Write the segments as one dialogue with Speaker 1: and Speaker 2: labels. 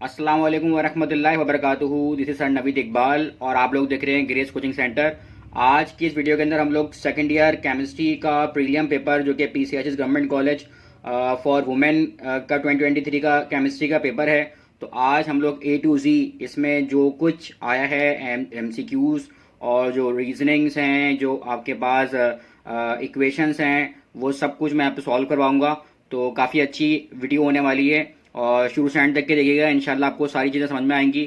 Speaker 1: अस्सलाम वालेकुम वरहमतुल्लाहि वबरकातुहू। This is sir Naveed Iqbal और आप लोग देख रहे हैं ग्रेस कोचिंग सेंटर। आज की इस वीडियो के अंदर हम लोग सेकंड ईयर केमिस्ट्री का प्रीलियम पेपर जो कि PCHS government college for women का 2023 का केमिस्ट्री का पेपर है। तो आज हम लोग ए टू जी इसमें जो कुछ आया है एमसीक्यूज और जो रीजनिंग्स हैं, जो आपके पास इक्वेशंस हैं, वो सब कुछ मैं आपको सॉल्व करवाऊंगा। तो काफ़ी अच्छी वीडियो होने वाली है और शुरू से एंड तक के देखिएगा, इंशाल्लाह आपको सारी चीज़ें समझ में आएंगी।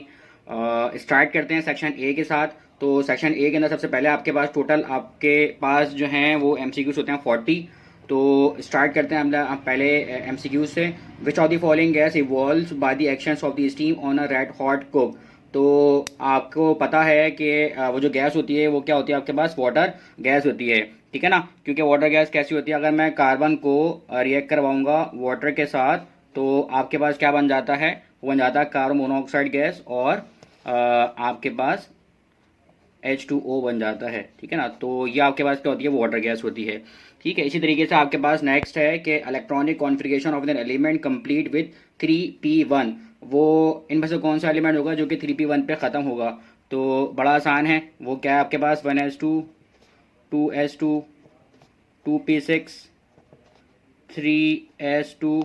Speaker 1: स्टार्ट करते हैं सेक्शन ए के साथ। तो सेक्शन ए के अंदर सबसे पहले आपके पास टोटल आपके पास जो हैं वो एमसीक्यूज होते हैं 40। तो स्टार्ट करते हैं हम पहले एमसीक्यूज से। विच of the following gas evolves by the actions of the steam on a red hot cook. तो आपको पता है कि वो जो गैस होती है वो क्या होती है, आपके पास वाटर गैस होती है, ठीक है ना। क्योंकि वाटर गैस कैसी होती है, अगर मैं कार्बन को रिएक्ट करवाऊंगा वाटर के साथ तो आपके पास क्या बन जाता है, वो बन जाता है कार्बन मोनोऑक्साइड गैस और आपके पास H2O बन जाता है, ठीक है ना। तो ये आपके पास क्या होती है, वो वाटर गैस होती है, ठीक है। इसी तरीके से आपके पास नेक्स्ट है कि electronic configuration of an element complete with 3p1। वो इनमें से कौन सा एलिमेंट होगा जो कि 3p1 पे ख़त्म होगा। तो बड़ा आसान है, वो क्या है आपके पास 1s2 2s2 2p6 3s2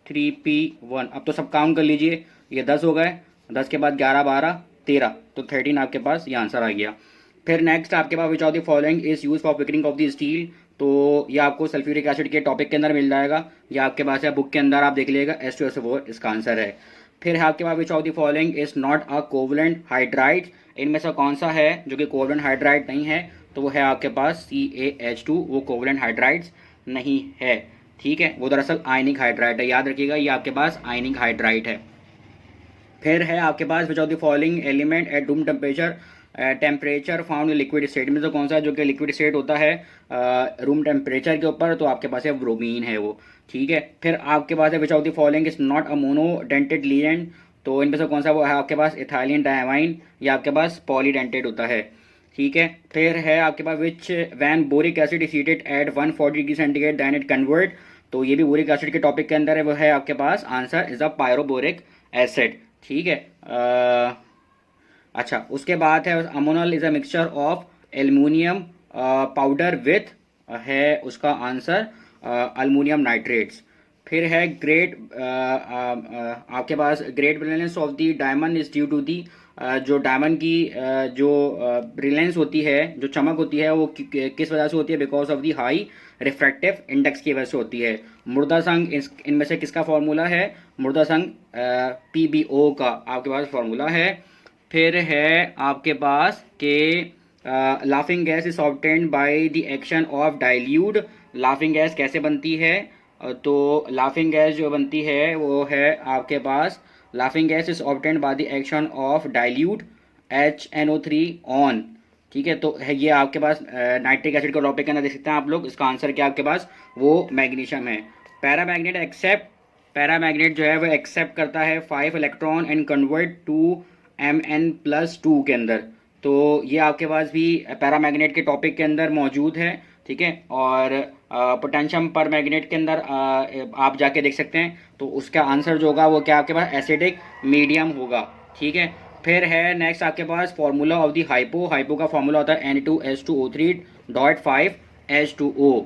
Speaker 1: 3p1। अब तो सब काउंट कर लीजिए, ये 10 हो गए, 10 के बाद 11 12 13, तो 13 आपके पास ये आंसर आ गया। फिर नेक्स्ट आपके पास which of the following is use for pickling of the steel. तो ये आपको सल्फ्यूरिक एसिड के टॉपिक के अंदर मिल जाएगा, ये आपके पास है बुक के अंदर, आप देख लीजिएगा H2SO4 इसका आंसर है। फिर है आपके पास which of the following is not a covalent hydride. इनमें से कौन सा है जो कि कोवलेंट हाइड्राइड नहीं है, तो वो है आपके पास CaH2, वो कोवलेंट हाइड्राइड्स नहीं है, ठीक है। वो दरअसल आयनिक हाइड्राइड है, याद रखिएगा ये आपके पास आयनिक हाइड्राइड है। फिर है आपके पास which of the following element at room temperature temperature found in liquid state. में तो कौन सा है जो कि लिक्विड स्टेट होता है रूम टेम्परेचर के ऊपर, तो आपके पास है ब्रोमीन है वो, ठीक है। फिर आपके पास है which of the following is not a monodentate legend. तो इनमें से कौन सा वो है आपके पास इथाइलिन डायमाइन, या आपके पास पॉलीडेंटेड होता है, ठीक है। फिर है आपके पास which when boric acid is heated at 140 degree centigrade then it convert. तो ये भी बोरिक एसिड के टॉपिक के अंदर है, वो है आपके पास answer is a pyroboric acid, ठीक है। अच्छा, उसके बाद है amonal is a mixture of aluminium powder with, है उसका आंसर अल्मोनियम नाइट्रेट्स। फिर है ग्रेट आपके पास great brilliance of the diamond is due to the. जो डायमंड की जो ब्रिलियंस होती है, जो चमक होती है, वो किस वजह से होती है, because of the high refractive index की वजह से होती है। मुर्दा संघ इनमें से किसका फॉर्मूला है, मुर्दा संघ PbO का आपके पास फॉर्मूला है। फिर है आपके पास के laughing gas is obtained by the action of dilute. Laughing gas कैसे बनती है, तो लाफिंग गैस जो बनती है वो है आपके पास laughing gas is obtained by the action of dilute HNO3 on, ठीक है। तो है ये आपके पास नाइट्रिक एसिड का टॉपिक है ना, देख सकते हैं आप लोग, इसका आंसर क्या आपके पास वो मैग्नीशियम है। पैरामैग्नेट एक्सेप्ट, पैरामैग्नेट जो है वो एक्सेप्ट करता है 5 electron and convert to Mn+2 के अंदर। तो ये आपके पास भी पैरामैग्नेट के टॉपिक के अंदर मौजूद है, ठीक है। और पोटेंशियम पर मैग्नेट के अंदर आप जाके देख सकते हैं, तो उसका आंसर जो होगा वो क्या आपके पास एसिडिक मीडियम होगा, ठीक है। फिर है नेक्स्ट आपके पास formula of the hypo. Hypo का फॉर्मूला होता है Na2H2O3.5H2O।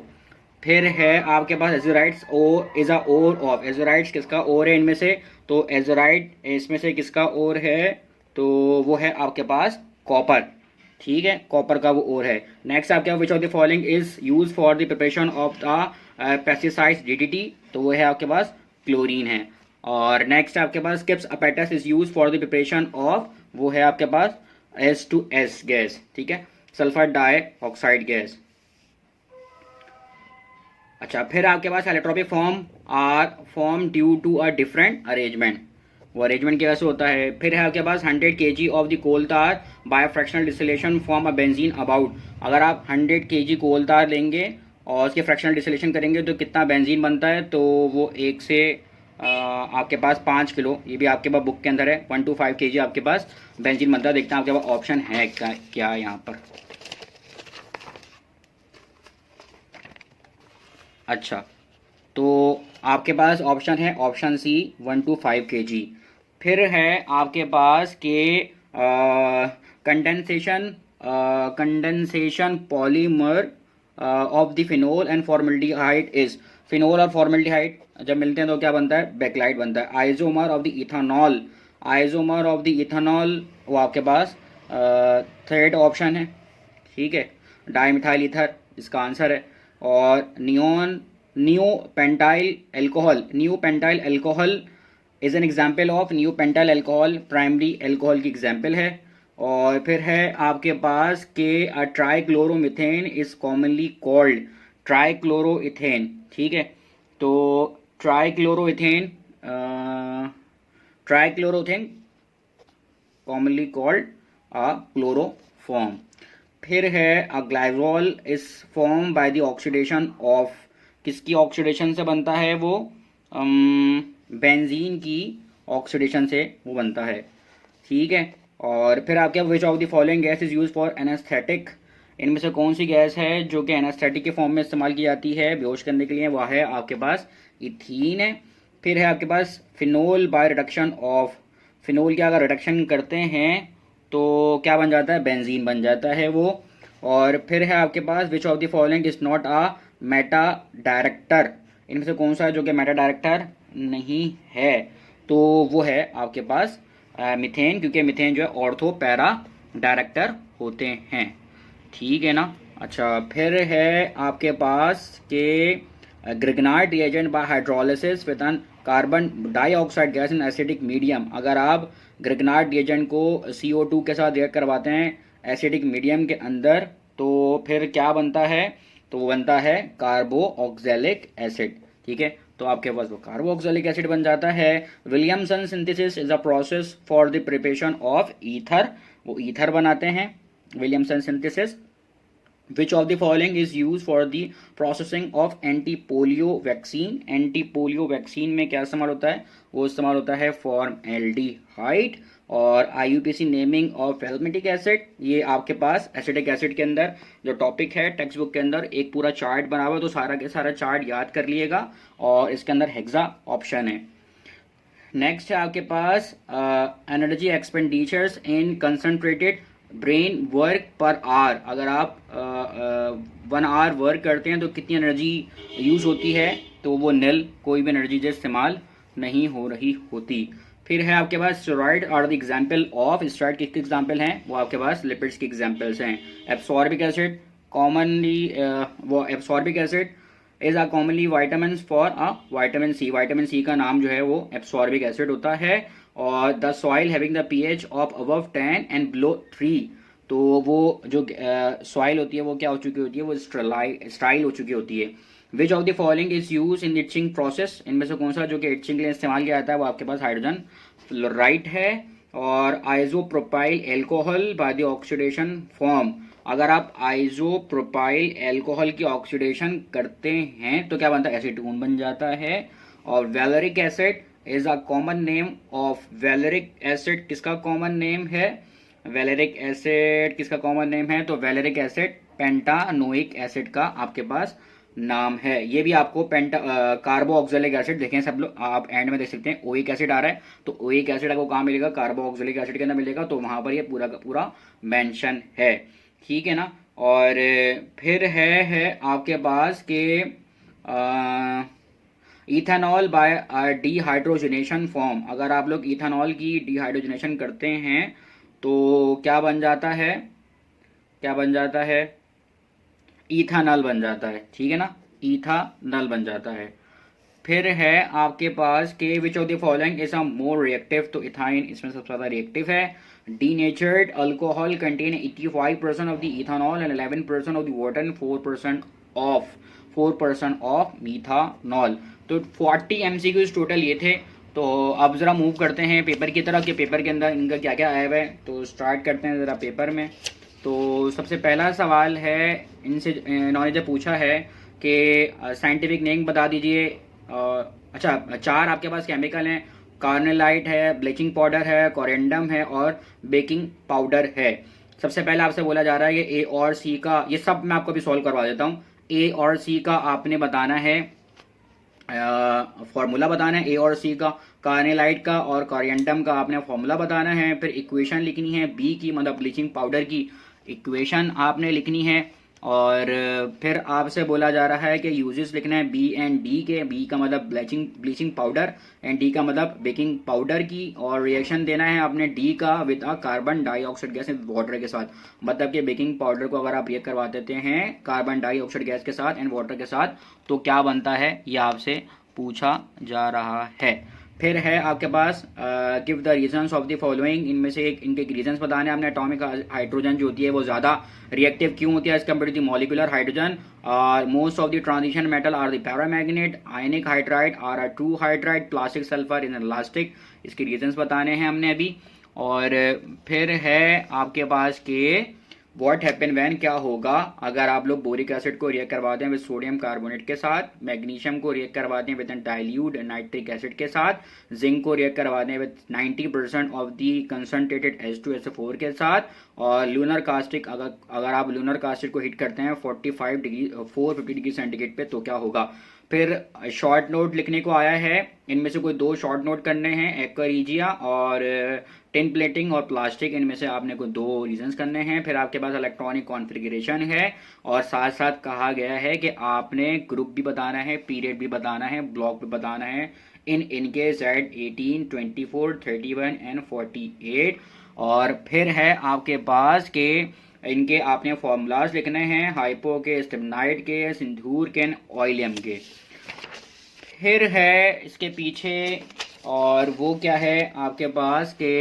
Speaker 1: फिर है आपके पास एजोराइड्स, ओ इज अ ओर ऑफ। एजोराइड्स किसका ओर है इनमें से, तो एजोराइड इसमें से किसका ओर है, तो वो है आपके पास कॉपर, ठीक है, कॉपर का वो ओर है। नेक्स्ट आपके विच of the following is use for the preparation of the pesticides DDT। तो वो है आपके पास क्लोरीन है। और नेक्स्ट आपके पास Kipp's apparatus is use for the preparation of, वो है आपके पास H2S गैस, ठीक है, सल्फर डाइऑक्साइड गैस। अच्छा, फिर आपके पास allotropic form are form due to a different arrangement, वो अरेंजमेंट की वजह से होता है। फिर है आपके पास 100 kg of the coal tar by fractional distillation form a benzene about. अगर आप 100 kg कोल तार लेंगे और उसके फ्रैक्शनल डिस्टिलेशन करेंगे तो कितना बेंजीन बनता है, तो वो 1 से आपके पास 5 किलो, ये भी आपके पास बुक के अंदर है, 1 to 5 kg आपके पास बेंजीन बनता है। देखते हैं आपके पास ऑप्शन है क्या यहाँ पर। अच्छा, तो आपके पास ऑप्शन है ऑप्शन सी 1 to 5 kg। फिर है आपके पास के condensation condensation polymer of the phenol and formaldehyde is, phenol और फॉर्मल्डिहाइड जब मिलते हैं तो क्या बनता है, बेक्लाइट बनता है। Isomer of the ethanol, isomer of the ethanol वो आपके पास थर्ड ऑप्शन है, ठीक है, डाइमिथाइल ईथर इसका आंसर है। और neon neopentyl alcohol, neopentyl alcohol is an example of, neopentyl alcohol primary alcohol की एग्जाम्पल है। और फिर है आपके पास के trichloromethane is commonly called, trichloroethane, ठीक है, तो trichloroethane trichlorothane commonly called a chloroform. फिर है a glycol is form by the oxidation of, किसकी ऑक्सीडेशन से बनता है वो, बेंजीन की ऑक्सीडेशन से वो बनता है, ठीक है। और फिर आपके विच of the following gas is use for anaesthetic, इनमें से कौन सी गैस है जो कि एनेस्थेटिक के फॉर्म में इस्तेमाल की जाती है बेहोश करने के लिए, वह है आपके पास इथीन है। फिर है आपके पास phenol by reduction of, phenol का अगर रिडक्शन करते हैं तो क्या बन जाता है, बेंजीन बन जाता है वो। और फिर है आपके पास which of the following is not a meta director, इनमें से कौन सा है जो कि मेटा डायरेक्टर नहीं है, तो वो है आपके पास मिथेन, क्योंकि मिथेन जो है ऑर्थो पैरा डायरेक्टर होते हैं, ठीक है ना। अच्छा, फिर है आपके पास के Grignard reagent by hydrolysis with an carbon dioxide gas in acidic medium, अगर आप ग्रिग्नार्ड रिएजेंट को CO2 के साथ रिएक्ट करवाते हैं एसिडिक मीडियम के अंदर तो फिर क्या बनता है, तो वो बनता है कार्बो ऑक्जेलिक एसिड, ठीक है, तो आपके पास वो कार्बो ऑक्जेलिक एसिड बन जाता है। Williamson synthesis is a process for the preparation of ether, वो ईथर बनाते हैं Williamson synthesis. Which of the following is use for the processing of anti polio vaccine, anti polio vaccine में क्या इस्तेमाल होता है, वो इस्तेमाल होता है फॉर्मएल्डिहाइड। और IUPAC नेमिंग ऑफ फैल्मिटिक एसिड, ये आपके पास एसिटिक एसिड के अंदर जो टॉपिक है टेक्स्ट बुक के अंदर एक पूरा चार्ट बना हुआ है, तो सारा के सारा चार्ट याद कर लिएगा और इसके अंदर हेक्सा ऑप्शन है। नेक्स्ट है आपके पास energy expenditures in concentrated brain work per hour, अगर आप 1 आवर वर्क करते हैं तो कितनी एनर्जी यूज होती है, तो वो नील, कोई भी एनर्जी जो इस्तेमाल नहीं हो रही होती। फिर है आपके पास steroid are the example of, steroid किसके एग्जाम्पल हैं, वो आपके पास लिपिड्स के एग्जाम्पल्स हैं। एब्सॉर्बिक एसिड कॉमनली, वो ascorbic acid is a commonly vitamin for a vitamin C, vitamin C का नाम जो है वो एब्सॉर्बिक एसिड होता है। और the soil having the pH of above 10 and below 3, तो वो जो सॉइल होती है वो क्या हो चुकी होती है, वो स्टाइल हो चुकी होती है। Which of the following is use in etching process, इनमें से कौन सा जो कि इचिंग के लिए इस्तेमाल किया जाता है, वो आपके पास हाइड्रोजन फ्लोराइड है। और isopropyl alcohol bye the oxidation form, अगर आप आइसोप्रोपाइल एल्कोहल की ऑक्सीडेशन करते हैं तो क्या बनता है, एसीटोन बन जाता है। और valeric acid is a common name of, valeric acid किसका कॉमन नेम है, वैलेरिक एसिड किसका कॉमन नेम है, तो वैलेरिक एसिड पेंटानोइक एसिड का आपके पास नाम है। ये भी आपको कार्बो ऑक्जेलिक एसिड देखें सब लोग, आप एंड में देख सकते हैं ओइक एसिड आ रहा है, तो ओइक एसिड आपको कहाँ मिलेगा, कार्बो ऑक्जेलिक एसिड के अंदर मिलेगा, तो वहां पर ये पूरा का पूरा मेंशन है, ठीक है ना। और फिर है आपके पास के इथेनॉल बाय डिहाइड्रोजनेशन फॉर्म, अगर आप लोग इथेनॉल की डिहाइड्रोजनेशन करते हैं तो क्या बन जाता है, क्या बन जाता है, इथानॉल बन जाता है, ठीक है ना, इथानॉल बन जाता है। फिर है आपके पास के which of the following is a more reactive, तो इथाइन इसमें सबसे ज्यादा रिएक्टिव है। Denatured alcohol contain 85% of the ethanol and 11% of the water and 4% of methanol. तो 40 MCQs टोटल ये थे। तो अब जरा मूव करते हैं पेपर की तरफ कि पेपर के अंदर इनका क्या क्या आया हुआ है, तो स्टार्ट करते हैं जरा पेपर में। तो सबसे पहला सवाल है, इनसे इन्होंने जब पूछा है कि साइंटिफिक नेम बता दीजिए। अच्छा, 4 आपके पास केमिकल हैं, कार्नेलाइट है, ब्लीचिंग पाउडर है, कोरेंडम है और बेकिंग पाउडर है। सबसे पहले आपसे बोला जा रहा है कि ए और सी का, ये सब मैं आपको अभी सॉल्व करवा देता हूँ। ए और सी का आपने बताना है, फॉर्मूला बताना है ए और सी का। कार्नेलाइट का और कॉरिएंटम का आपने फॉर्मूला बताना है। फिर इक्वेशन लिखनी है बी की, मतलब ब्लीचिंग पाउडर की इक्वेशन आपने लिखनी है। और फिर आपसे बोला जा रहा है कि यूजेस लिखना है बी एंड डी के। बी का मतलब ब्लीचिंग पाउडर एंड डी का मतलब बेकिंग पाउडर की। और रिएक्शन देना है आपने डी का with a carbon dioxide gas water के साथ। मतलब कि बेकिंग पाउडर को अगर आप रिएक्ट करवा देते हैं कार्बन डाइऑक्साइड गैस के साथ एंड वाटर के साथ तो क्या बनता है, ये आपसे पूछा जा रहा है। फिर है आपके पास give the reasons of the following. इनमें से एक इनके रीजंस बताने हैं आपने। एटॉमिक हाइड्रोजन जो होती है वो ज्यादा रिएक्टिव क्यों होती है as compare to the molecular hydrogen. Most of the transition metal are the paramagnet, ionic hydride are a true hydride, plastic sulphur in elastic. इसके रीजंस बताने हैं हमने अभी। और फिर है आपके पास के व्हाट हैपन व्हेन, क्या होगा अगर आप लोग बोरिक एसिड को रिएक्ट करवाते हैं विद सोडियम कार्बोनेट के साथ, मैग्नीशियम को रिएक्ट करवाते हैं विद डाइल्यूट नाइट्रिक एसिड के साथ, जिंक को रिएक्ट करवाते हैं with 90% of the concentrated H2SO4 के साथ, और लूनर कास्टिक अगर आप लूनर कास्टिक को हीट करते हैं 450 डिग्री सेंटीग्रेड पे तो क्या होगा। फिर शॉर्ट नोट लिखने को आया है, इनमें से कोई 2 शॉर्ट नोट करने हैं, एक्वरीजिया और टिन प्लेटिंग और प्लास्टिक। इनमें से आपने कोई 2 रीजंस करने हैं। फिर आपके पास इलेक्ट्रॉनिक कॉन्फ़िगरेशन है और साथ साथ कहा गया है कि आपने ग्रुप भी बताना है, पीरियड भी बताना है, ब्लॉक भी बताना है इनके Z18, 24, 31 एंड 48। और फिर है आपके पास के इनके आपने फॉर्मूलाज लिखने हैं, हाइपो के, स्टिमनाइट के, सिंदूर के, ऑयलियम के। फिर है इसके पीछे और वो क्या है आपके पास के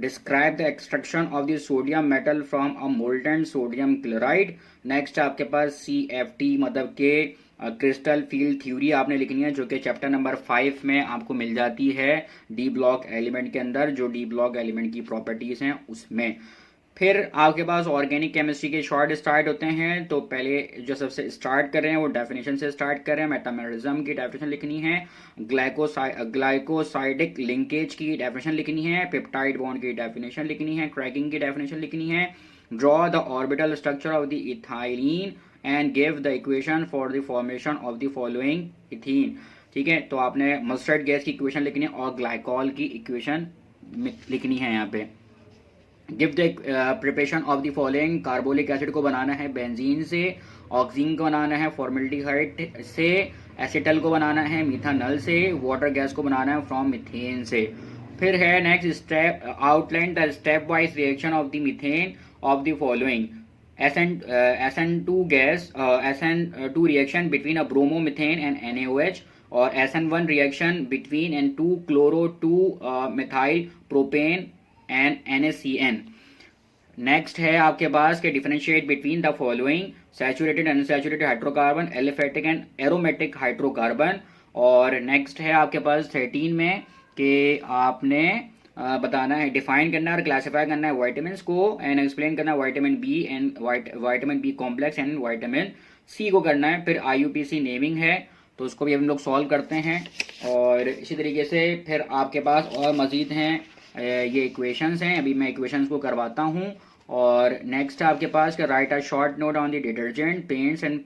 Speaker 1: describe the extraction of the sodium metal from a molten sodium chloride. Next आपके पास CFT मतलब के क्रिस्टल फील्ड थ्योरी आपने लिखनी है, जो कि चैप्टर नंबर 5 में आपको मिल जाती है डी ब्लॉक एलिमेंट के अंदर, जो डी ब्लॉक एलिमेंट की प्रॉपर्टीज हैं उसमें। फिर आपके पास ऑर्गेनिक केमिस्ट्री के शॉर्ट स्टार्ट होते हैं। तो पहले जो सबसे स्टार्ट कर रहे हैं वो डेफिनेशन से स्टार्ट कर रहे हैं। मेटामेरिज्म की डेफिनेशन लिखनी है, ग्लाइकोसाइडिक लिंकेज की डेफिनेशन लिखनी है, पेप्टाइड बॉन्ड की डेफिनेशन लिखनी है, क्रैकिंग की डेफिनेशन लिखनी है, draw the orbital structure of the ethylene and give the equation for the formation of the following ethene. ठीक है, तो आपने मस्टर्ड गैस की इक्वेशन लिखनी है और ग्लाइकॉल की इक्वेशन लिखनी है यहाँ पे। Give the preparation of the following, carbolic acid को बनाना है बेंजीन से, ऑक्सीजन को बनाना है फॉर्मेल्डिहाइड से, एसिटल को बनाना है मिथानल से, वाटर गैस को बनाना है फ्रॉम मीथेन से। फिर है next step, outline the step wise reaction of the methane of the following. SN2 gas, SN2 reaction between a bromomethane and NaOH, और SN1 reaction between N2 chloro 2 methyl propane and NaCN। Next है आपके पास के differentiate between the following, saturated unsaturated hydrocarbon, aliphatic and aromatic hydrocarbon. और next है आपके पास 13 में कि आपने बताना है, डिफाइन करना है और क्लासिफाई करना है वाइटामिन को एंड एक्सप्लेन करना है vitamin B and vitamin B complex and vitamin C को करना है। फिर IUPAC नेमिंग है तो उसको भी हम लोग सॉल्व करते हैं। और इसी तरीके से फिर आपके पास और मजीद हैं ये इक्वेशंस हैं, अभी मैं इक्वेशंस को करवाता हूँ। और नेक्स्ट आपके पास write a short note on the detergent, paints and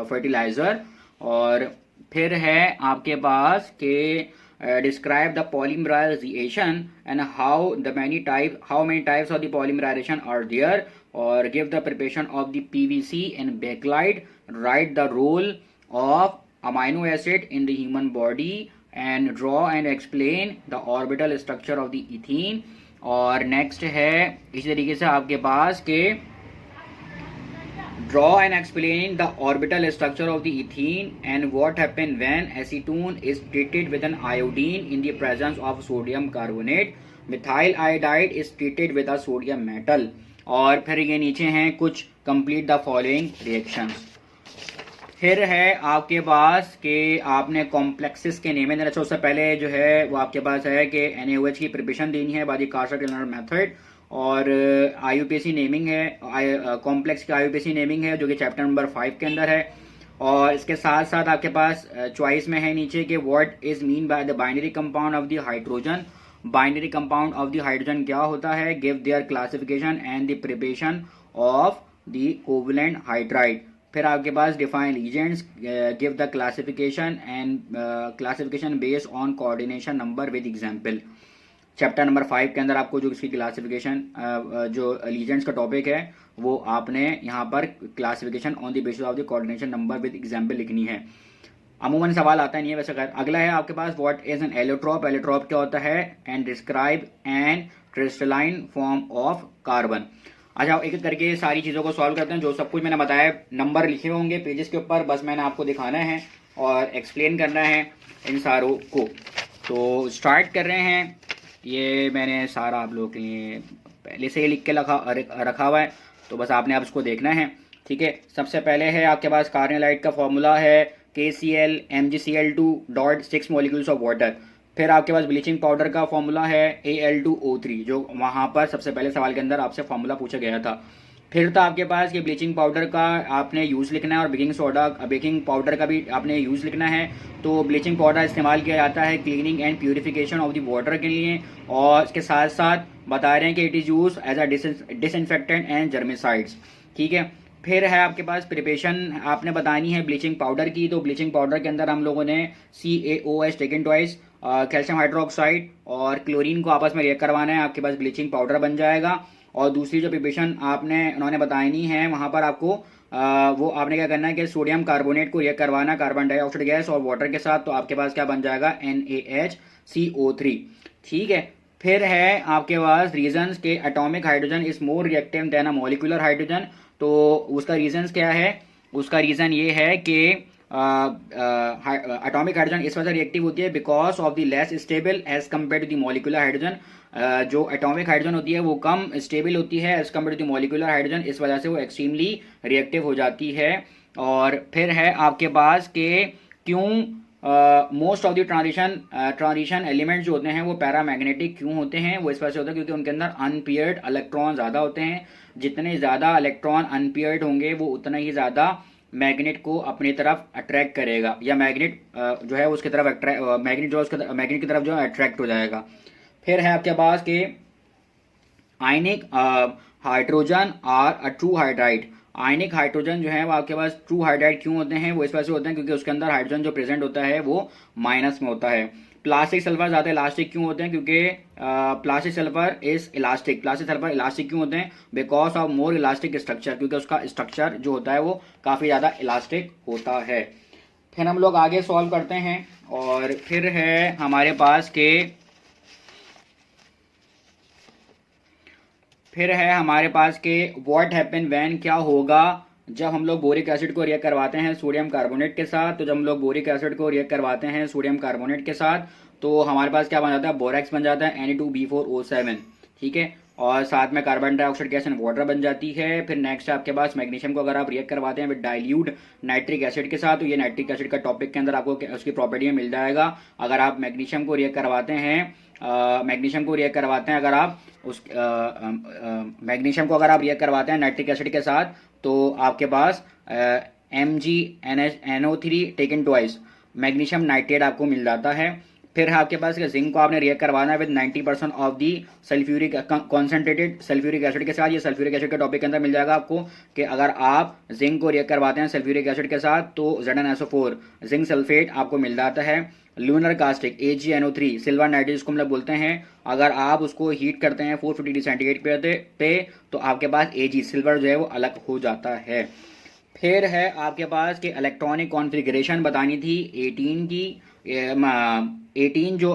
Speaker 1: fertiliser. और फिर है आपके पास के describe the polymerisation and how many types of the polymerisation are there, और give the preparation of the PVC and bakelite, write the role of amino acid in the human body and draw and explain the orbital structure of the ethene। और next है इसी तरीके से आपके पास के draw and explain the orbital structure of the ethene and what happen when acetone is treated with an iodine in the presence of sodium carbonate, methyl iodide is treated with a sodium metal। और फिर ये नीचे हैं कुछ complete the following reactions। फिर है आपके पास कि आपने कॉम्प्लेक्सेस के नेम देना। उससे पहले जो है वो आपके पास है कि NaOH की प्रिपरेशन देनी है बाय द कार्सर-टेलर मेथड, और IUPAC नेमिंग है, कॉम्प्लेक्स की IUPAC नेमिंग है जो कि चैप्टर नंबर 5 के अंदर है। और इसके साथ साथ आपके पास चॉइस में है नीचे कि what is mean by the binary compound of the hydrogen. Binary compound of the hydrogen क्या होता है, give their classification and the preparation of the covalent hydride. फिर आपके पास define reasons, give the classification and classification based on coordination number with example. Chapter number 5 के अंदर आपको जो इसकी क्लासिफिकेशन जो लीजेंड्स का टॉपिक है वो आपने यहाँ पर classification on the basis of the coordination number with example लिखनी है। अमूमन सवाल आता नहीं है वैसे। अगला है आपके पास what is an allotrope. Allotrope क्या होता है? And describe an crystalline form of carbon. अच्छा, एक एक करके सारी चीज़ों को सॉल्व करते हैं। जो सब कुछ मैंने बताया, नंबर लिखे होंगे पेजेस के ऊपर, बस मैंने आपको दिखाना है और एक्सप्लेन करना है इन सारों को। तो स्टार्ट कर रहे हैं। ये मैंने सारा आप लोगों के लिए पहले से ही लिख के रखा हुआ है, तो बस आपने अब इसको देखना है। ठीक है, सबसे पहले है आपके पास कार्निलाइट का फॉर्मूला है KCl MgCl2 dot 6 molecules of water. फिर आपके पास ब्लीचिंग पाउडर का फॉर्मूला है Al2O3, जो वहाँ पर सबसे पहले सवाल के अंदर आपसे फॉर्मूला पूछा गया था। फिर था आपके पास कि ब्लीचिंग पाउडर का आपने यूज़ लिखना है और बेकिंग पाउडर का भी आपने यूज़ लिखना है। तो ब्लीचिंग पाउडर इस्तेमाल किया जाता है cleaning and purification of the water के लिए, और इसके साथ साथ बता रहे हैं कि it is use as a disinfectant and germicides. ठीक है, फिर है आपके पास प्रिपरेशन आपने बतानी है ब्लीचिंग पाउडर की। तो ब्लीचिंग पाउडर के अंदर हम लोगों ने CaOH taken twice, calcium hydroxide और क्लोरीन को आपस में रिएक्ट करवाना है, आपके पास ब्लीचिंग पाउडर बन जाएगा। और दूसरी जो प्रिपरेशन आपने उन्होंने बतानी है वहाँ पर आपको वो आपने क्या करना है कि सोडियम कार्बोनेट को रिएक्ट करवाना, कार्बन डाइऑक्साइड गैस और वाटर के साथ। तो आपके पास क्या बन जाएगा? NaHCO3। ठीक है, फिर है आपके पास रीजन्स के atomic hydrogen is more reactive than a molecular hydrogen. तो उसका रीजन्स क्या है? उसका रीजन ये है कि एटॉमिक हाइड्रोजन इस वजह से रिएक्टिव होती है because of the less stable as compare to the molecular hydrogen. जो एटॉमिक हाइड्रोजन होती है वो कम स्टेबल होती है as compare to the molecular hydrogen, इस वजह से वो एक्सट्रीमली रिएक्टिव हो जाती है। और फिर है आपके पास के क्यों most of the transition element जो होते हैं वो पैरामैग्नेटिक क्यों होते हैं? वो इस वजह से होता है क्योंकि उनके अंदर अनपेयर्ड इलेक्ट्रॉन ज़्यादा होते हैं। जितने ज़्यादा इलेक्ट्रॉन अनपेयर्ड होंगे वो उतना ही ज़्यादा मैग्नेट को अपनी तरफ अट्रैक्ट करेगा, या मैग्नेट जो है उसकी तरफ मैग्नेट जो है मैग्नेट की तरफ जो है अट्रैक्ट हो जाएगा। फिर है आपके पास के ionic hydrogen are a true hydride. Ionic hydrogen जो है वो आपके पास ट्रू हाइड्राइड क्यों होते हैं? वो इस वजह से होते हैं क्योंकि उसके अंदर हाइड्रोजन जो प्रेजेंट होता है वो माइनस में होता है। प्लास्टिक सल्फर ज़्यादा इलास्टिक क्यों होते हैं? क्योंकि प्लास्टिक सल्फर इलास्टिक क्यों होते हैं? Because of more elastic structure, क्योंकि उसका स्ट्रक्चर जो होता है वो काफ़ी ज़्यादा इलास्टिक होता है। फिर हम लोग आगे सॉल्व करते हैं, और फिर है हमारे पास के व्हाट हैपन व्हेन, क्या होगा जब हम लोग बोरिक एसिड को रिएक्ट करवाते हैं सोडियम कार्बोनेट के साथ। तो जब हम लोग बोरिक एसिड को रिएक्ट करवाते हैं सोडियम कार्बोनेट के साथ तो हमारे पास क्या बन जाता है? बोरेक्स बन जाता है Na2B4O7। ठीक है, और साथ में carbon dioxide gas and water बन जाती है। फिर नेक्स्ट आपके पास मैग्नीशियम को अगर आप रिएक्ट करवाते हैं विद डाइल्यूट नाइट्रिक एसिड के साथ, तो ये नाइट्रिक एसिड का टॉपिक के अंदर आपको उसकी प्रॉपर्टी में मिल जाएगा। अगर आप मैग्नीशियम को रिएक्ट करवाते हैं अगर आप उस मैग्नीशियम को अगर आप रिएक्ट करवाते हैं नाइट्रिक एसिड के साथ, तो आपके पास MgNO3 taken twice magnesium nitrate आपको मिल जाता है। फिर है आपके पास जिंक को आपने रिएक्ट करवाना है with 90% of the sulphuric concentrated sulphuric acid के साथ। ये सल्फ्यूरिक एसिड के टॉपिक के अंदर मिल जाएगा आपको कि अगर आप जिंक को रिएक्ट करवाते हैं सल्फ्यूरिक एसिड के साथ तो ZnSO4 जिंक सल्फेट आपको मिल जाता है। Lunar caustic AgNO3 silver nitrate जिसको हम लोग बोलते हैं, अगर आप उसको हीट करते हैं 450 डिग्री सेंटीग्रेड पे तो आपके पास Ag सिल्वर जो है वो अलग हो जाता है। फिर है आपके पास कि इलेक्ट्रॉनिक कॉन्फ़िगरेशन बतानी थी 18 की। 18 जो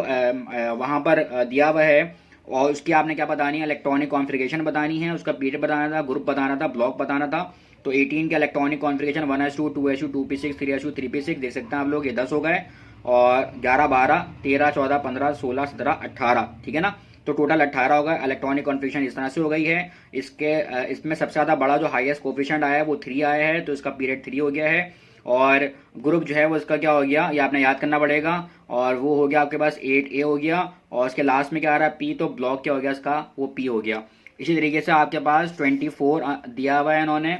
Speaker 1: वहाँ पर दिया हुआ है और उसकी आपने क्या बतानी है? इलेक्ट्रॉनिक कॉन्फ़िगरेशन बतानी है, उसका पीरियड बताना था, ग्रुप बताना था, ब्लॉक बताना था। तो 18 के electronic configuration 1s2 2s2 2p6 3s2 3p6 देख सकते हैं आप लोग, ये 10 हो गए, और 11 12 13 14 15 16 17 18, ठीक है ना। तो टोटल 18 होगा। इलेक्ट्रॉनिक कॉन्फ़िगरेशन इस तरह से हो गई है। इसमें सबसे ज़्यादा बड़ा जो हाईएस्ट कोफिशिएंट आया है वो 3 आया है, तो इसका पीरियड 3 हो गया है। और ग्रुप जो है वो इसका क्या हो गया, ये आपने याद करना पड़ेगा, और वो हो गया आपके पास 8A हो गया, और इसके लास्ट में क्या आ रहा है? P, तो ब्लॉक क्या हो गया इसका? वो P हो गया। इसी तरीके से आपके पास 24 दिया हुआ है, इन्होंने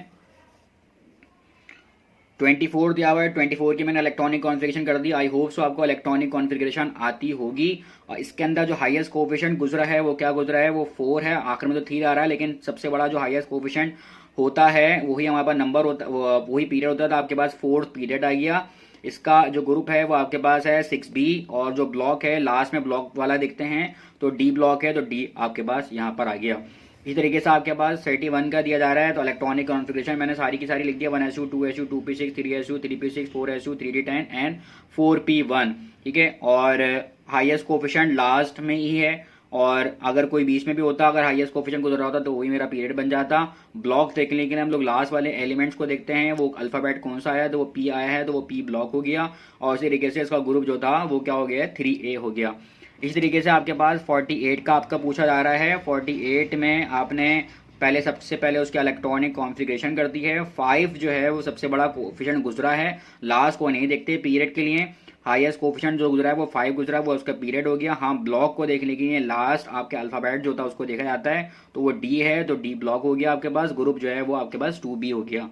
Speaker 1: 24 दिया हुआ है। 24 की मैंने इलेक्ट्रॉनिक कॉन्फ़िगरेशन कर दी। आई होप सो आपको इलेक्ट्रॉनिक कॉन्फ़िगरेशन आती होगी। और इसके अंदर जो हाईएस्ट कोफिशिएंट गुजरा है वो क्या गुजरा है? वो 4 है। आखिर में तो 3 आ रहा है, लेकिन सबसे बड़ा जो हाईएस्ट कोफिशिएंट होता है वही हमारे पास नंबर होता, वही पीरियड होता है। तो आपके पास 4th पीरियड आ गया। इसका जो ग्रुप है वो आपके पास है 6B, और जो ब्लॉक है लास्ट में ब्लॉक वाला दिखते हैं तो D ब्लॉक है, तो D आपके पास यहाँ पर आ गया। इसी तरीके से आपके पास 31 का दिया जा रहा है। तो इलेक्ट्रॉनिक कॉन्फ़िगरेशन मैंने सारी की सारी लिख दिया, 1SU 2SU 2P6 3SU 3P6 4SU 3D10 and 4P1, ठीक है। और हाईएस्ट कोफिशिएंट लास्ट में ही है, और अगर कोई बीच में भी होता, अगर हाईएस्ट कोफिशिएंट गुजरा होता तो वही मेरा पीरियड बन जाता। ब्लॉक देखने के लिए हम लोग लास्ट वाले एलिमेंट्स को देखते हैं, वो अल्फाबेट कौन सा आया, तो वो P आया है तो वो P ब्लॉक हो गया, और इसी तरीके से इसका ग्रुप जो था वो क्या हो गया, 3A हो गया। इसी तरीके से आपके पास 48 का आपका पूछा जा रहा है। 48 में आपने पहले सबसे पहले उसके इलेक्ट्रॉनिक कॉन्फ़िगरेशन कर दी है। 5 जो है वो सबसे बड़ा कोफिशिएंट गुजरा है, लास्ट को नहीं देखते पीरियड के लिए। हाईएस्ट कोफिशिएंट जो गुजरा है वो 5 गुजरा है, वो उसका पीरियड हो गया। हाँ, ब्लॉक को देखने के लिए लास्ट आपके अल्फाबेट जो था उसको देखा जाता है, तो वो D है, तो D ब्लॉक हो गया आपके पास। ग्रुप जो है वो आपके पास 2B हो गया।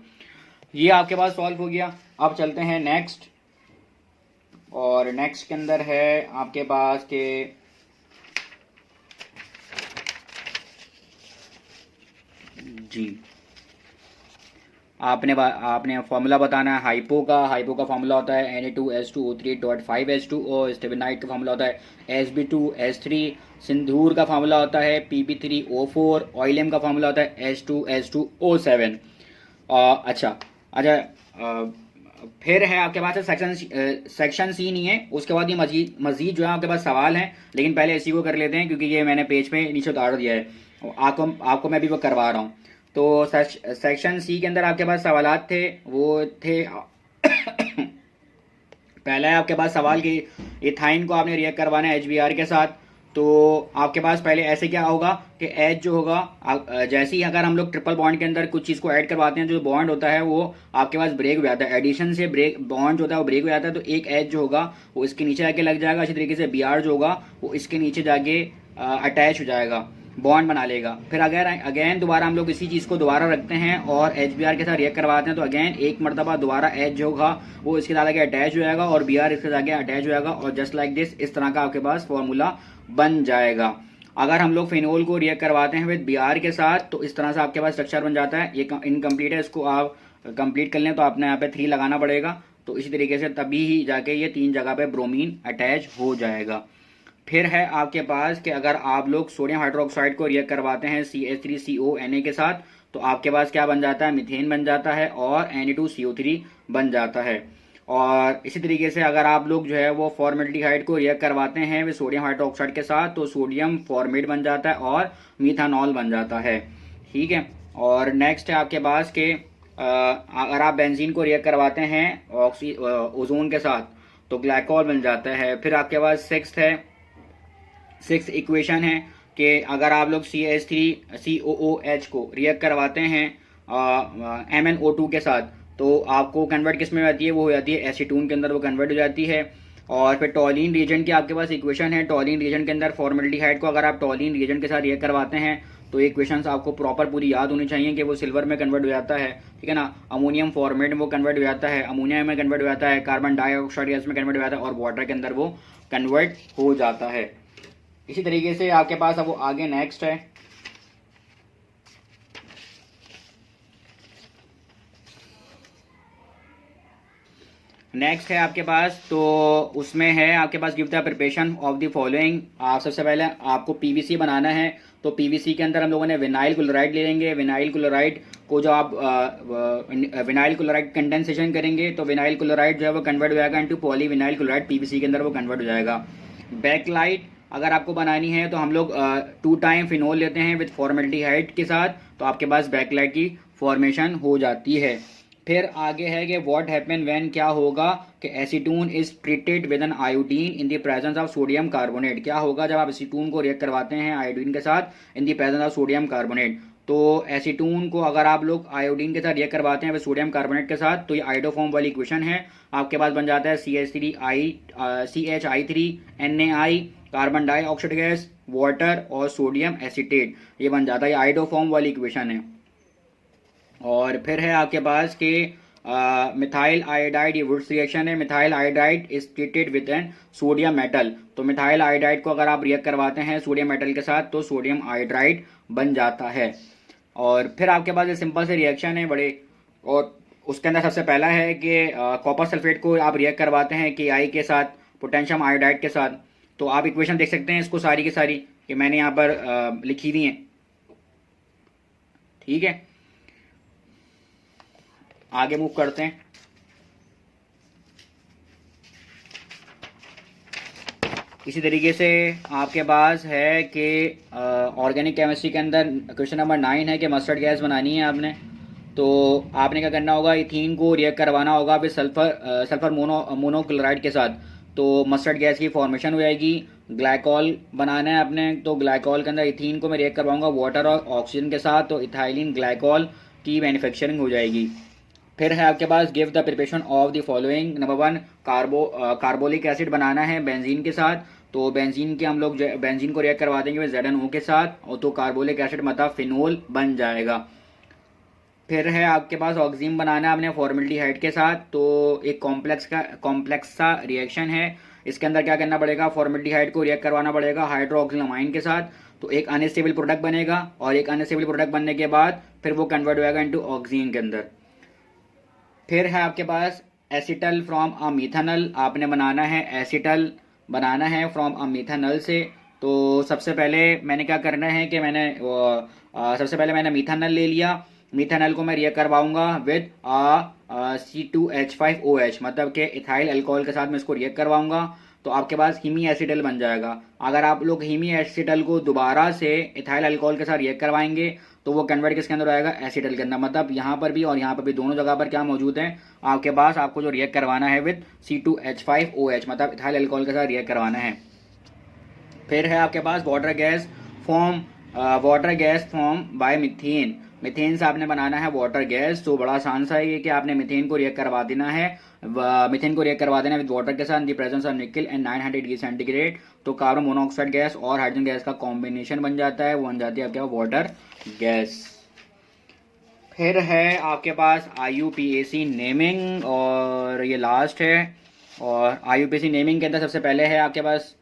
Speaker 1: ये आपके पास सॉल्व हो गया। अब चलते हैं नेक्स्ट, और नेक्स्ट के अंदर है आपके पास के जी आपने फॉर्मूला बताना है हाइपो का फॉर्मूला होता है Na2S2O3.5H2O। स्टेबिनाइट का फॉर्मूला होता है Sb2S3। सिंदूर का फॉर्मूला होता है Pb3O4। ऑयलियम का फॉर्मूला होता है H2S2O7। अच्छा, फिर है आपके पास सेक्शन सी नहीं है, उसके बाद ये मजीद जो है आपके पास सवाल हैं, लेकिन पहले इसी को कर लेते हैं क्योंकि ये मैंने पेज पे नीचे उतार दिया है, आपको मैं भी वो करवा रहा हूँ। तो सेक्शन सी के अंदर आपके पास सवालात थे, वो थे पहला है आपके पास सवाल कि इथाइन को आपने रिएक्ट करवाना है HBr के साथ। तो आपके पास पहले ऐसे क्या होगा कि H जो होगा, जैसे ही अगर हम लोग ट्रिपल बॉन्ड के अंदर कुछ चीज़ को ऐड करवाते हैं, जो बॉन्ड होता है वो आपके पास ब्रेक हो जाता है, एडिशन से ब्रेक बॉन्ड जो होता है वो ब्रेक हो जाता है। तो एक H जो होगा वो इसके नीचे जाके लग जाएगा। इसी तरीके से Br जो होगा वो इसके नीचे जाके अटैच हो जाएगा, बॉन्ड बना लेगा। फिर अगर अगेन दोबारा हम लोग इसी चीज़ को दोबारा रखते हैं और HBr के साथ रिएक्ट करवाते हैं, तो अगेन एक मरतबा दोबारा H जो होगा वो इसके साथ आगे अटैच हो जाएगा और Br इसके साथ आगे अटैच हो जाएगा, और जस्ट लाइक दिस इस तरह का आपके पास फॉर्मूला बन जाएगा। अगर हम लोग फिनोल को रिएक्ट करवाते हैं विद Br के साथ, तो इस तरह से आपके पास स्ट्रक्चर बन जाता है। ये इनकम्प्लीट है, इसको आप कंप्लीट कर लें तो आपने यहाँ पे 3 लगाना पड़ेगा। तो इसी तरीके से तभी ही जाके ये 3 जगह पे ब्रोमीन अटैच हो जाएगा। फिर है आपके पास कि अगर आप लोग सोडियम हाइड्रोक्साइड को रिएक्ट करवाते हैं CH3CONa के साथ, तो आपके पास क्या बन जाता है, मीथेन बन जाता है और Na2CO3 बन जाता है। और इसी तरीके से अगर आप लोग जो है वो फॉर्मेल्डिहाइड को रिएक्ट करवाते हैं वे सोडियम हाइड्रोक्साइड के साथ, तो सोडियम फॉर्मेट बन जाता है और मीथानॉल बन जाता है, ठीक है। और नेक्स्ट है आपके पास कि अगर आप बेंजीन को रिएक्ट करवाते हैं ओजोन के साथ, तो ग्लाइकोल बन जाता है। फिर आपके पास सिक्स इक्वेशन है कि अगर आप लोग CH3COOH को रिएक्ट करवाते हैं MnO2 के साथ, तो आपको कन्वर्ट किस में हो जाती है, वो हो जाती है एसीटोन के अंदर, वो कन्वर्ट हो जाती है। और फिर टॉलिन रिएजेंट की आपके पास इक्वेशन है। टॉलिन रिएजेंट के अंदर फॉर्मेल्डिहाइड को अगर आप टॉलिन रिएजेंट के साथ रिएक्ट करवाते हैं, तो इक्वेशंस आपको प्रॉपर पूरी याद होनी चाहिए कि वो सिल्वर में कन्वर्ट हो जाता है, ठीक है ना। अमोनियम फॉर्मेट में वो कन्वर्ट हो जाता है, अमोनिया में कन्वर्ट हो जाता है, कार्बन डाइऑक्साइड गैस में कन्वर्ट हो जाता है, और वाटर के अंदर वो कन्वर्ट हो जाता है। इसी तरीके से आपके पास अब वो आगे नेक्स्ट है आपके पास, तो उसमें है आपके पास give the preparation of the following. आप सबसे पहले आपको पीवीसी बनाना है। तो पीवीसी के अंदर हम लोगों ने विनाइल क्लोराइड ले लेंगे। विनाइल क्लोराइड को जो आप विनाइल क्लोराइड कंडेंसेशन करेंगे, तो विनाइल क्लोराइड जो है वो कन्वर्ट हो जाएगा into poly vinyl chloride, PVC के अंदर वो कन्वर्ट हो जाएगा। बैकलाइट अगर आपको बनानी है तो हम लोग 2 टाइम फिनोल लेते हैं विद फॉर्मेल्डिहाइड के साथ, तो आपके पास बैकलाइट की फॉर्मेशन हो जाती है। फिर आगे है कि व्हाट हैपन व्हेन, क्या होगा कि acetone is treated with an iodine in the presence of sodium carbonate. क्या होगा जब आप एसीटोन को रिएक्ट करवाते हैं आयोडीन के साथ इन the presence of sodium carbonate. तो एसीटोन को अगर आप लोग आयोडीन के साथ रिएक्ट करवाते हैं विद सोडियम कार्बोनेट के साथ, तो ये आयोडोफॉर्म वाली इक्वेशन है, आपके पास बन जाता है CH3NaI, carbon dioxide gas, water और सोडियम एसीटेट, ये बन जाता है, ये आयोडोफॉर्म वाली इक्वेशन है। और फिर है आपके पास कि मिथाइल आयोडाइड, ये वुड्स रिएक्शन है। Methyl iodide is treated with an sodium metal. तो मिथाइल आयोडाइड को अगर आप रिएक्ट करवाते हैं सोडियम मेटल के साथ, तो सोडियम आयोडाइड बन जाता है। और फिर आपके पास ये सिंपल से रिएक्शन है बड़े, और उसके अंदर सबसे पहला है कि कॉपर सल्फेट को आप रिएक्ट करवाते हैं KI के साथ, पोटेशियम आयोडाइड के साथ। तो आप इक्वेशन देख सकते हैं इसको सारी की सारी कि मैंने यहाँ पर लिखी हुई हैं, ठीक है। आगे मूव करते हैं। इसी तरीके से आपके पास है कि ऑर्गेनिक केमिस्ट्री के अंदर क्वेश्चन नंबर 9 है कि मस्टर्ड गैस बनानी है आपने। तो आपने क्या करना होगा, इथीन को रिएक्ट करवाना होगा फिर सल्फर मोनोक्लोराइड के साथ, तो मस्टर्ड गैस की फॉर्मेशन हो जाएगी। ग्लाइकॉल बनाना है आपने, तो ग्लाइकॉल के अंदर इथीन को मैं रिएक्ट करवाऊंगा वाटर और ऑक्सीजन के साथ, तो इथाइलिन ग्लाइकॉल की मैन्युफैक्चरिंग हो जाएगी। फिर है आपके पास give the preparation of the following. Number 1 carbolic acid बनाना है बेंजीन के साथ, तो बेंजीन के हम लोग बेंजीन को रिएक्ट करवा देंगे ZnO के साथ, और तो कार्बोलिक एसिड मतलब फिनोल बन जाएगा। फिर है आपके पास ऑक्सीजन बनाना है आपने फॉर्मल्डिहाइड के साथ, तो एक कॉम्प्लेक्स सा रिएक्शन है। इसके अंदर क्या करना पड़ेगा, फॉर्मल्डिहाइड को रिएक्ट करवाना पड़ेगा हाइड्रोक्सिलामाइन के साथ, तो एक अनस्टेबल प्रोडक्ट बनेगा, और एक अनस्टेबल प्रोडक्ट बनने के बाद फिर वो कन्वर्ट होगा इनटू ऑक्सीजन के अंदर। फिर है आपके पास एसिटल फ्रॉम अ मिथानल, आपने बनाना है एसिटल बनाना है फ्रॉम अ मिथानल से। तो सबसे पहले मैंने क्या करना है कि सबसे पहले मैंने मिथानल ले लिया। मिथानल को मैं रिएक्ट करवाऊंगा विद C2H5OH, मतलब कि इथाइल अल्कोहल के साथ मैं इसको रिएक्ट करवाऊंगा, तो आपके पास हीमी एसिटल बन जाएगा। अगर आप लोग हीमी एसिटल को दोबारा से इथाइल अल्कोहल के साथ रिएक्ट करवाएंगे तो वो कन्वर्ट किसके अंदर आएगा, एसिटल के अंदर। मतलब यहाँ पर भी और यहाँ पर भी दोनों जगह पर क्या मौजूद है आपके पास, आपको जो रिएक्ट करवाना है विद C2H5OH, मतलब इथाइल अल्कोहल के साथ रिएक्ट करवाना है। फिर है आपके पास water gas form by methane. Methane से आपने बनाना है वाटर गैस, तो बड़ा आसान सा है कि आपने मीथेन को रिएक्ट करवा देना है, मीथेन को रिएक्ट करवा देना है विद वाटर के साथ इन द प्रेजेंस ऑफ निकल एंड 900 डिग्री सेंटीग्रेड, तो कार्बन मोनोऑक्साइड गैस और हाइड्रोजन गैस का कॉम्बिनेशन बन जाता है, वो बन जाती है आपके वाटर गैस। फिर है आपके पास IUPAC नेमिंग, और ये लास्ट है। और IUPAC नेमिंग के अंदर सबसे पहले है आपके पास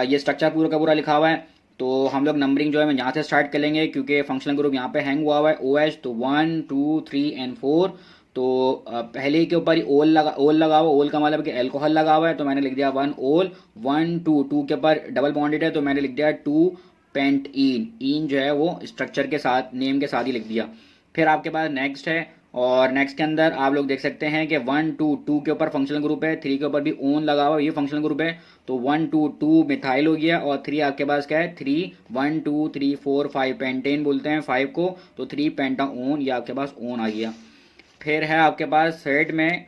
Speaker 1: ये स्ट्रक्चर पूरा का पूरा लिखा हुआ है, तो हम लोग नंबरिंग जो है यहाँ से स्टार्ट कर लेंगे क्योंकि फंक्शनल ग्रुप यहाँ पे हैंग हुआ हुआ है OH, तो 1 2 3 एंड 4। तो पहले के ऊपर ही ओल लगा हुआ, ओल का मतलब कि अल्कोहल लगा हुआ है, तो मैंने लिख दिया 1 ओल, 1 2 के ऊपर डबल बॉन्डेड है तो मैंने लिख दिया 2 पेंटीन। इन जो है वो स्ट्रक्चर के साथ नेम के साथ ही लिख दिया। फिर आपके पास नेक्स्ट है, और नेक्स्ट के अंदर आप लोग देख सकते हैं कि 1 2 के ऊपर फंक्शनल ग्रुप है, 3 के ऊपर भी ओन लगा हुआ है, ये फंक्शनल ग्रुप है, तो 1 2 मिथाइल हो गया, और 3 आपके पास क्या है 3 1 2 3 4 5 पेंटेन बोलते हैं 5 को, तो 3 पेंटाओन, ये आपके पास ओन आ गया। फिर है आपके पास थर्ड में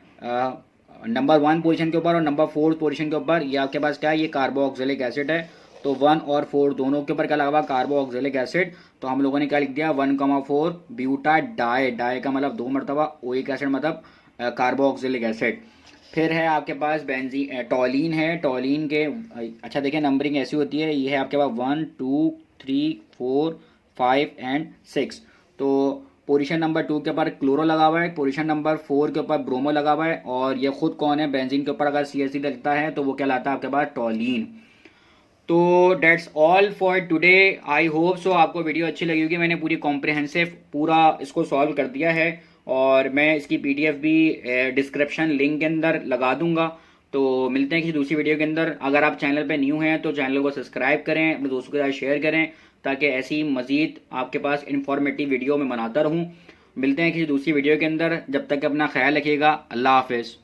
Speaker 1: नंबर 1 पोजीशन के ऊपर और नंबर 4 पोजीशन के ऊपर ये आपके पास क्या है, ये कार्बोक्सिलिक एसिड है, तो 1 और 4 दोनों के ऊपर क्या लगा हुआ कार्बोक्सिलिक एसिड, तो हम लोगों ने क्या लिख दिया 1,4 ब्यूटा डाई का मतलब 2 मरतबा ओइक एसिड मतलब कार्बोक्सिलिक एसिड। फिर है आपके पास टॉलिन है, टॉलिन के अच्छा देखिए नंबरिंग ऐसी होती है, ये है आपके पास 1 2 3 4 5 एंड 6, तो पोजीशन नंबर 2 के ऊपर क्लोरो लगा हुआ है, पोजीशन नंबर 4 के ऊपर ब्रोमो लगा हुआ है, और ये खुद कौन है, बेंजीन के ऊपर अगर CH3 लगता है तो वो क्या लाता है आपके पास टॉलिन। तो that's all for today, I hope so आपको वीडियो अच्छी लगी होगी। मैंने पूरी कॉम्प्रिहेंसिव पूरा इसको सॉल्व कर दिया है, और मैं इसकी PDF भी डिस्क्रिप्शन लिंक के अंदर लगा दूंगा। तो मिलते हैं किसी दूसरी वीडियो के अंदर। अगर आप चैनल पे न्यू हैं तो चैनल को सब्सक्राइब करें, अपने दोस्तों के साथ शेयर करें, ताकि ऐसी मजीद आपके पास इंफॉर्मेटिव वीडियो में बनाता रहूं। मिलते हैं किसी दूसरी वीडियो के अंदर, जब तक अपना ख्याल रखिएगा। अल्लाह हाफिज़।